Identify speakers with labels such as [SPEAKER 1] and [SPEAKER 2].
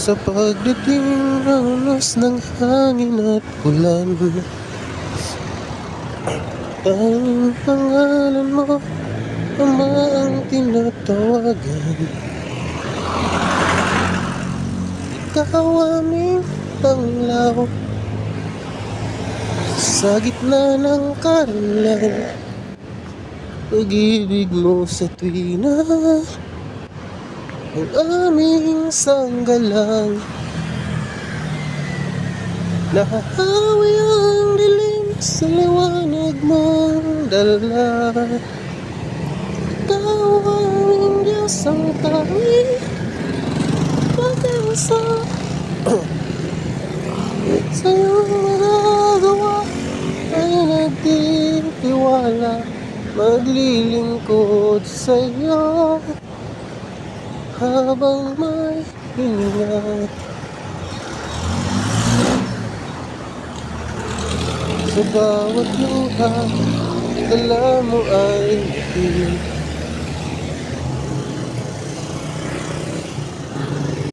[SPEAKER 1] Sa pagdating ng unos ng hangin at ulan, ang pangalan mo, Ama, ang tinatawagan. Ikaw aming tanglaw sa gitna ng karulan. Pag-ibig mo sa tuwina ang aming sanggalang. Nahahawi ang dilim sa liwanag mong dala. Ikaw ang aming Diyos, ang tanging pag-asa. Sa iyong magagawa ay nagtitiwala, maglilingkod sa iyo habang may hininga. Sa bawat luha, dala mo ay ngiti.